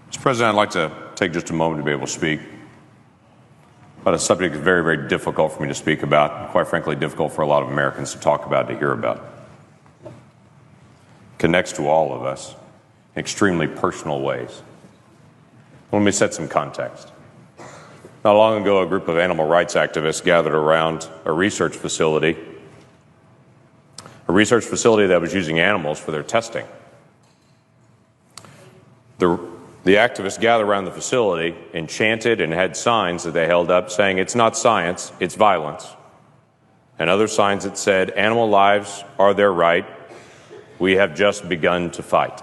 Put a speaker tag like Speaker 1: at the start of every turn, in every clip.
Speaker 1: Mr. President, I'd like to take just a moment to be able to speak about a subject that's very, very difficult for me to speak about, and quite frankly, difficult for a lot of Americans to talk about, to hear about. It connects to all of us in extremely personal ways. Let me set some context. Not long ago, a group of animal rights activists gathered around a research facility that was using animals for their testing. The activists gathered around the facility and chanted and had signs that they held up saying, "It's not science, it's violence." And other signs that said, "Animal lives are their right. We have just begun to fight."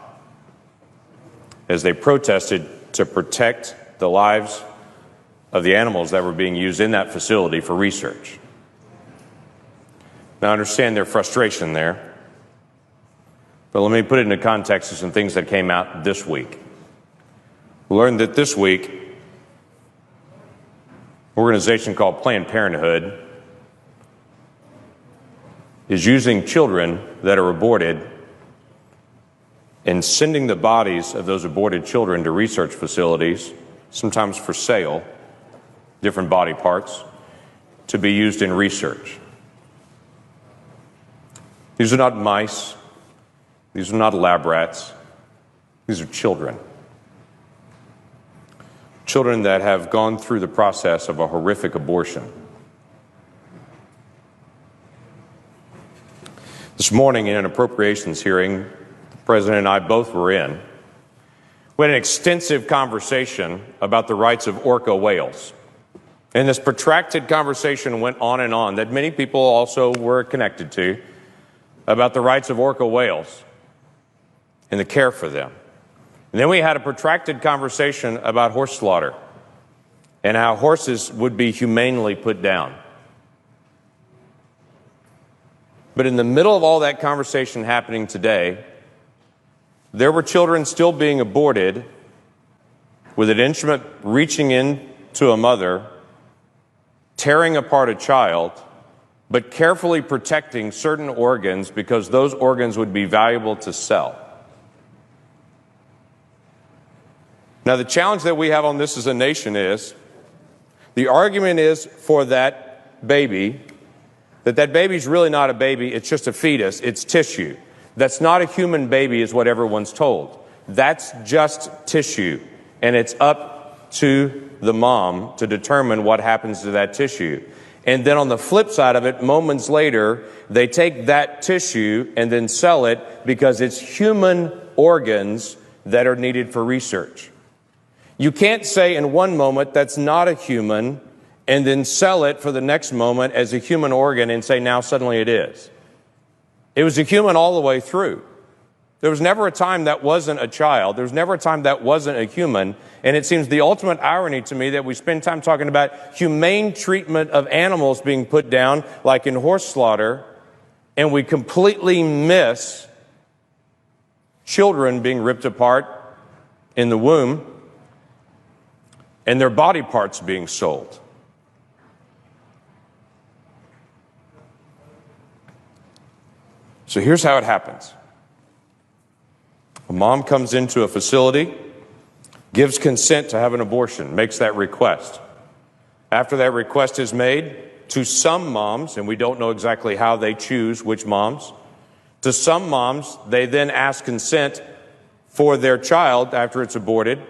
Speaker 1: As they protested to protect the lives of the animals that were being used in that facility for research. Now, I understand their frustration there, but let me put it into context of some things that came out this week. We learned that this week, an organization called Planned Parenthood is using children that are aborted and sending the bodies of those aborted children to research facilities, sometimes for sale, different body parts, to be used in research. These are not mice. These are not lab rats. These are children. Children that have gone through the process of a horrific abortion. This morning in an appropriations hearing, the President and I both were in, we had an extensive conversation about the rights of orca whales. And this protracted conversation went on and on that many people also were connected to about the rights of orca whales and the care for them. And then we had a protracted conversation about horse slaughter and how horses would be humanely put down. But in the middle of all that conversation happening today, there were children still being aborted with an instrument reaching into a mother, tearing apart a child, but carefully protecting certain organs because those organs would be valuable to sell. Now, the challenge that we have on this as a nation is, the argument is for that baby, that baby's really not a baby, it's just a fetus, it's tissue. That's not a human baby is what everyone's told. That's just tissue, and it's up to the mom to determine what happens to that tissue. And then on the flip side of it, moments later, they take that tissue and then sell it because it's human organs that are needed for research. You can't say in one moment that's not a human and then sell it for the next moment as a human organ and say now suddenly it is. It was a human all the way through. There was never a time that wasn't a child. There was never a time that wasn't a human. And it seems the ultimate irony to me that we spend time talking about humane treatment of animals being put down, like in horse slaughter, and we completely miss children being ripped apart in the womb and their body parts being sold. So here's how it happens. A mom comes into a facility, gives consent to have an abortion, makes that request. After that request is made, to some moms, and we don't know exactly how they choose which moms, to some moms, they then ask consent for their child after it's aborted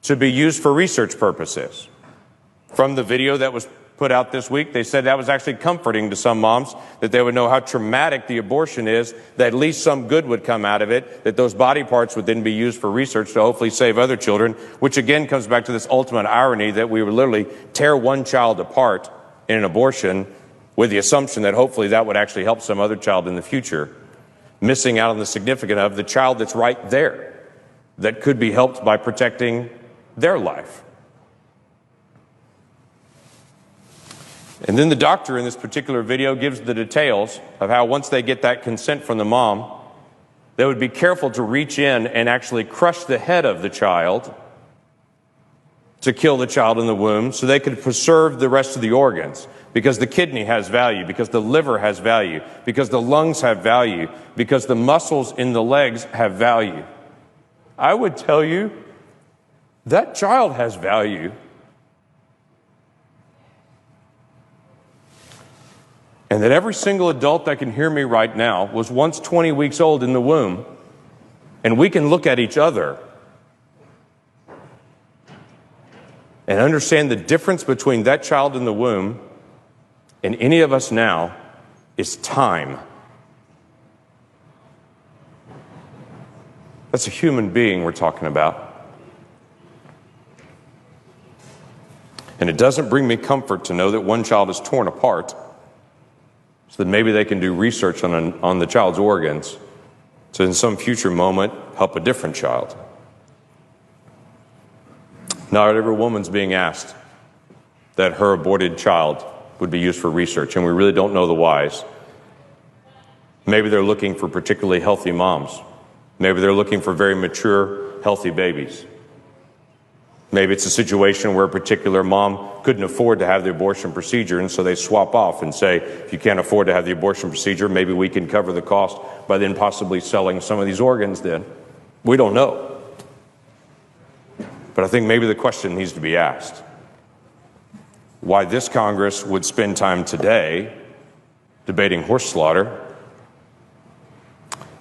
Speaker 1: to be used for research purposes. From the video that was put out this week, they said that was actually comforting to some moms, that they would know how traumatic the abortion is, that at least some good would come out of it, that those body parts would then be used for research to hopefully save other children, which again comes back to this ultimate irony that we would literally tear one child apart in an abortion with the assumption that hopefully that would actually help some other child in the future, missing out on the significance of the child that's right there that could be helped by protecting their life. And then the doctor in this particular video gives the details of how once they get that consent from the mom, they would be careful to reach in and actually crush the head of the child to kill the child in the womb so they could preserve the rest of the organs, because the kidney has value, because the liver has value, because the lungs have value, because the muscles in the legs have value. I would tell you That child has value. And that every single adult that can hear me right now was once 20 weeks old in the womb, and we can look at each other and understand the difference between that child in the womb and any of us now is time. That's a human being we're talking about. And it doesn't bring me comfort to know that one child is torn apart so that maybe they can do research on the child's organs to in some future moment help a different child. Not every woman's being asked that her aborted child would be used for research, and we really don't know the whys. Maybe they're looking for particularly healthy moms. Maybe they're looking for very mature, healthy babies. Maybe it's a situation where a particular mom couldn't afford to have the abortion procedure, and so they swap off and say, if you can't afford to have the abortion procedure, maybe we can cover the cost by then possibly selling some of these organs then. We don't know. But I think maybe the question needs to be asked. Why this Congress would spend time today debating horse slaughter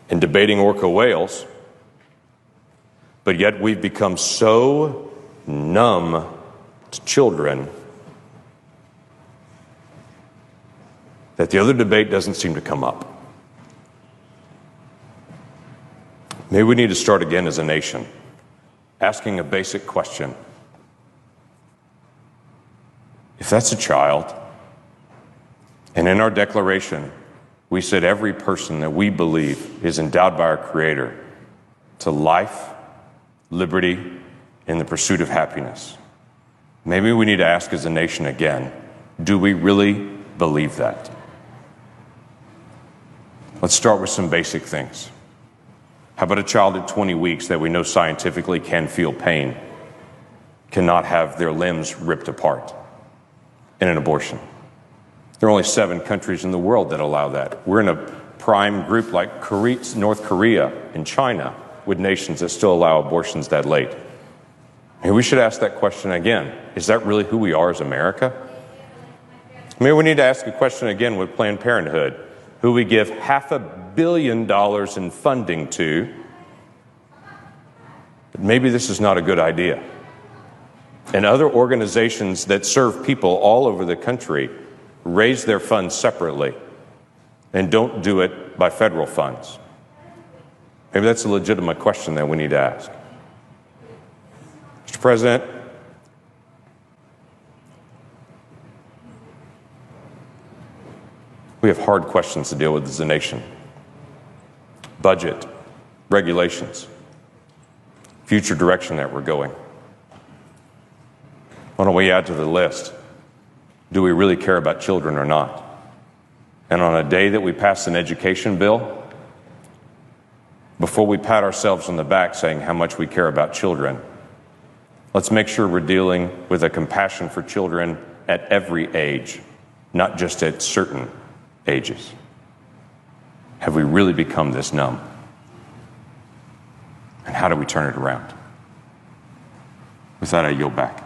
Speaker 1: and debating orca whales, but yet we've become so numb to children that the other debate doesn't seem to come up. Maybe we need to start again as a nation, asking a basic question. If that's a child, and in our declaration, we said every person that we believe is endowed by our Creator to life, liberty, and the pursuit of happiness. Maybe we need to ask as a nation again, do we really believe that? Let's start with some basic things. How about a child at 20 weeks that we know scientifically can feel pain, cannot have their limbs ripped apart in an abortion? There are only 7 countries in the world that allow that. We're in a prime group like North Korea and China with nations that still allow abortions that late. Maybe we should ask that question again. Is that really who we are as America? Maybe we need to ask a question again with Planned Parenthood, who we give $500 million in funding to. But maybe this is not a good idea. And other organizations that serve people all over the country raise their funds separately and don't do it by federal funds. Maybe that's a legitimate question that we need to ask. Mr. President, we have hard questions to deal with as a nation. Budget, regulations, future direction that we're going. Why don't we add to the list? Do we really care about children or not? And on a day that we pass an education bill, before we pat ourselves on the back saying how much we care about children, let's make sure we're dealing with a compassion for children at every age, not just at certain ages. Have we really become this numb? And how do we turn it around? With that, I yield back.